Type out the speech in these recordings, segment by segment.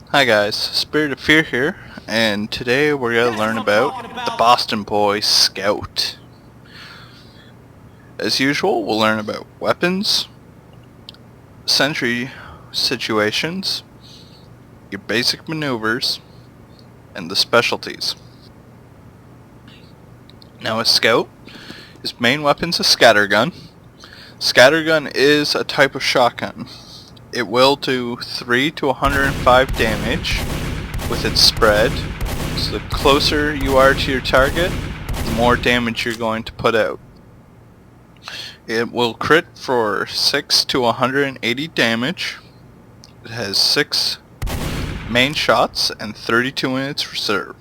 Hi guys, Spirit of Fear here, and today we're going to learn about the Boston Boy Scout. As usual, we'll learn about weapons, sentry situations, your basic maneuvers, and the specialties. Now a Scout, his main weapon's a Scattergun. Scattergun is a type of shotgun. It will do 3 to 105 damage with its spread, so the closer you are to your target, the more damage you're going to put out. It will crit for 6 to 180 damage. It has 6 main shots and 32 in its reserve.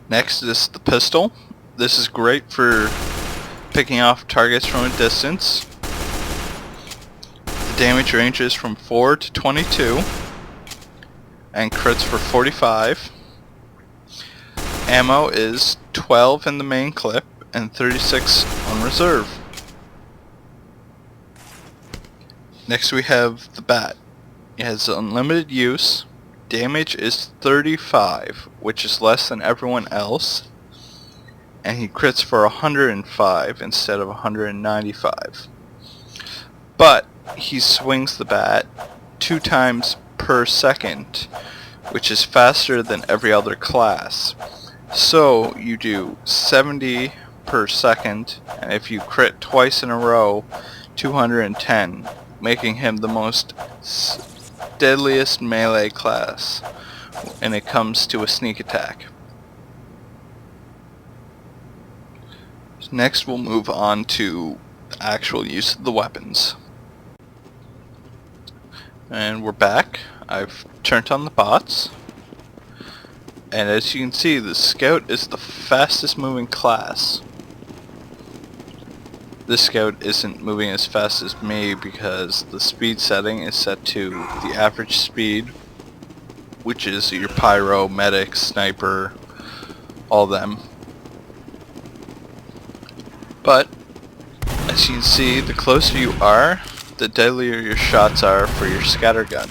Next is the pistol. This is great for picking off targets from a distance. Damage ranges from 4 to 22 and crits for 45. Ammo is 12 in the main clip and 36 on reserve. Next we have the bat. It has unlimited use. Damage is 35, which is less than everyone else, and he crits for 105 instead of 195. But he swings the bat 2 times per second, which is faster than every other class. So you do 70 per second, and if you crit twice in a row, 210, making him the most deadliest melee class when it comes to a sneak attack. Next we'll move on to the actual use of the weapons. And we're back. I've turned on the bots, and as you can see, the Scout is the fastest moving class. This Scout isn't moving as fast as me because the speed setting is set to the average speed, which is your pyro, medic, sniper, all them. But as you can see, the closer you are, the deadlier your shots are for your scattergun.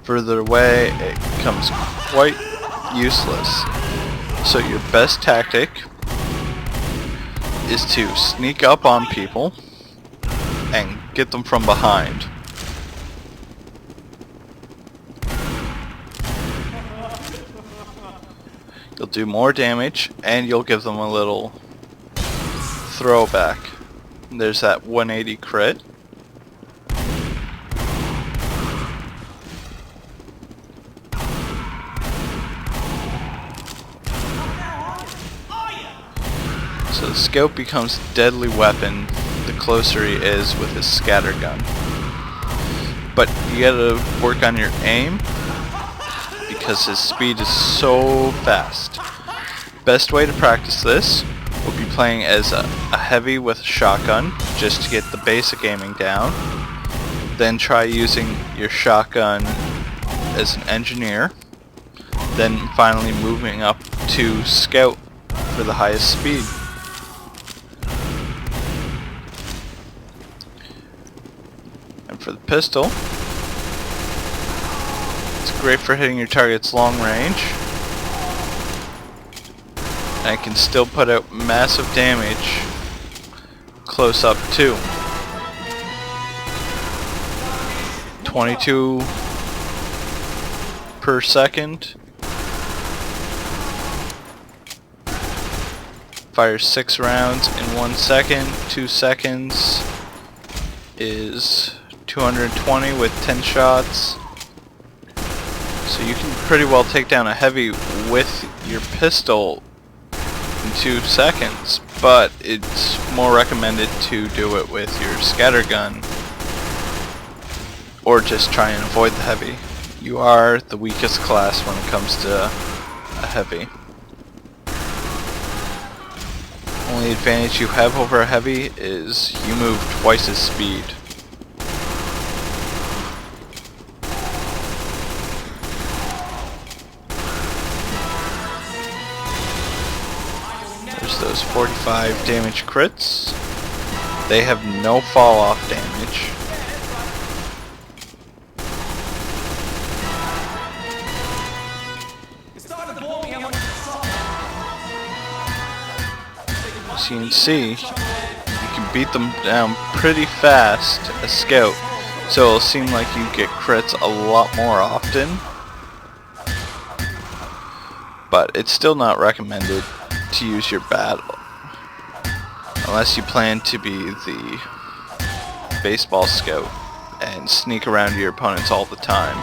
Further away, it becomes quite useless. So your best tactic is to sneak up on people and get them from behind. You'll do more damage, and you'll give them a little throwback. There's that 180 crit. So the Scout becomes a deadly weapon the closer he is with his scattergun. But you gotta work on your aim, because his speed is so fast. Best way to practice this would be playing as a heavy with a shotgun, just to get the basic aiming down. Then try using your shotgun as an engineer. Then finally moving up to Scout for the highest speed. And for the pistol, great for hitting your targets long range, and it can still put out massive damage close up too. 22 per second. Fires 6 rounds in 1 second. 2 seconds is 220 with 10 shots. So you can pretty well take down a heavy with your pistol in 2 seconds, but it's more recommended to do it with your scattergun, or just try and avoid the heavy. You are the weakest class when it comes to a heavy. Only advantage you have over a heavy is you move twice as speed. those 45 damage crits. They have no fall off damage. As you can see, you can beat them down pretty fast as Scout, so it'll seem like you get crits a lot more often. But it's still not recommended to use your bat unless you plan to be the baseball scout and sneak around your opponents all the time.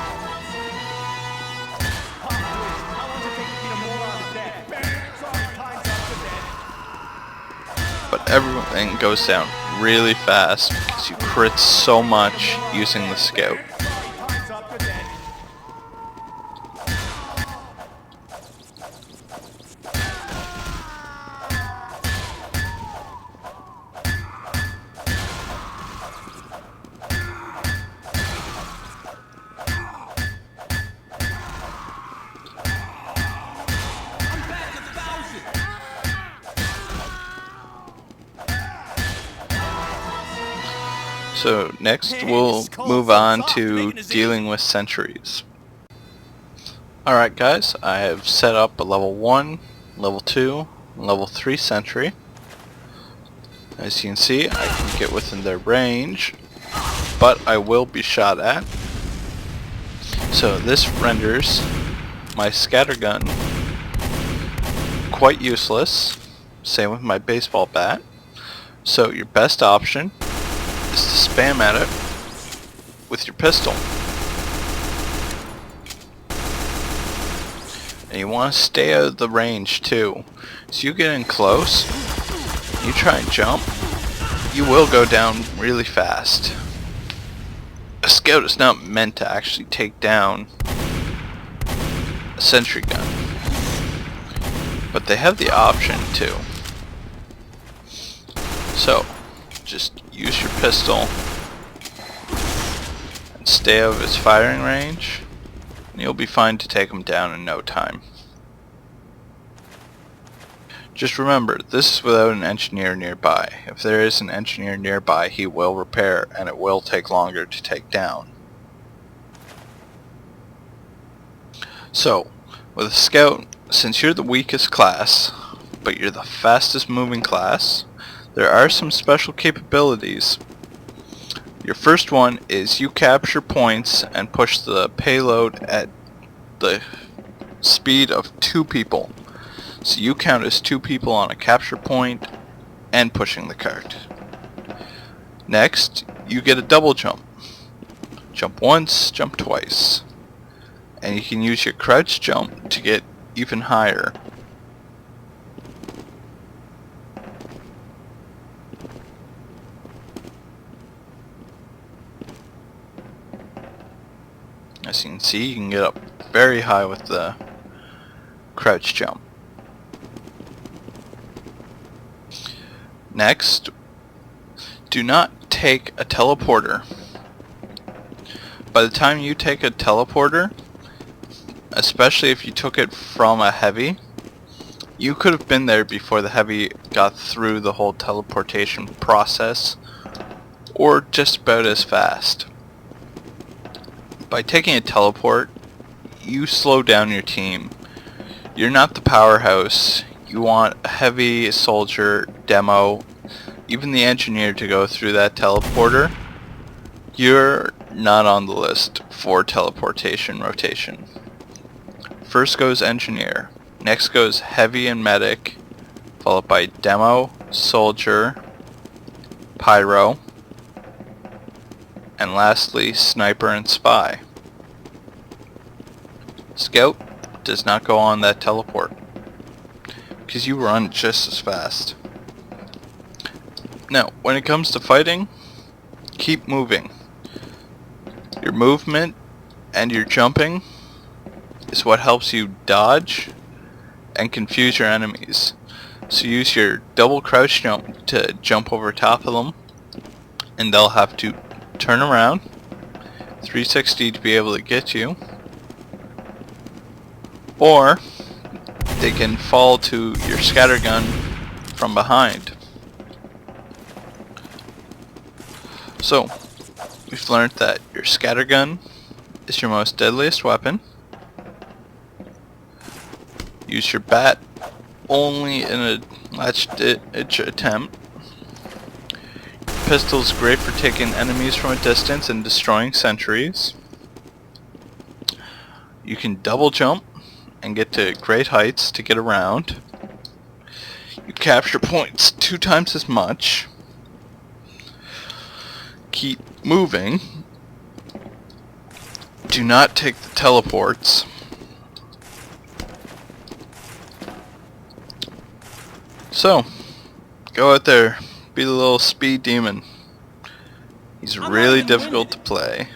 But everything goes down really fast because you crit so much using the scout. So next we'll move on to dealing with sentries. Alright guys, I have set up a level 1, level 2, and level 3 sentry. As you can see, I can get within their range, but I will be shot at. So this renders my scattergun quite useless, same with my baseball bat. So your best option is to spam at it with your pistol. And you want to stay out of the range too. So you get in close, you try and jump, you will go down really fast. A scout is not meant to actually take down a sentry gun, but they have the option to. So just use your pistol and stay out of its firing range, and you'll be fine to take them down in no time. Just remember, this is without an engineer nearby. If there is an engineer nearby, he will repair, and it will take longer to take down. So, with a scout, since you're the weakest class, but you're the fastest moving class, there are some special capabilities. Your first one is you capture points and push the payload at the speed of 2 people. So you count as 2 people on a capture point and pushing the cart. Next, you get a double jump. Jump once, jump twice. And you can use your crouch jump to get even higher. As you can see, you can get up very high with the crouch jump. Next, do not take a teleporter. By the time you take a teleporter, especially if you took it from a heavy, you could have been there before the heavy got through the whole teleportation process, or just about as fast. By taking a teleport, you slow down your team. You're not the powerhouse. You want a heavy soldier, demo, even the engineer to go through that teleporter. You're not on the list for teleportation rotation. First goes engineer, next goes heavy and medic, followed by demo, soldier, pyro, and lastly sniper and spy. Scout does not go on that teleport because you run just as fast. Now, when it comes to fighting, keep moving. Your movement and your jumping is what helps you dodge and confuse your enemies. So use your double crouch jump to jump over top of them, and they'll have to turn around 360 to be able to get you, or they can fall to your scattergun from behind. So, we've learned that your Scattergun is your most deadliest weapon. Use your bat only in a last-ditch attempt. Pistol is great for taking enemies from a distance and destroying sentries. You can double jump and get to great heights to get around. You capture points 2 times as much. Keep moving. Do not take the teleports. So, go out there, be the little speed demon. He's really difficult to play.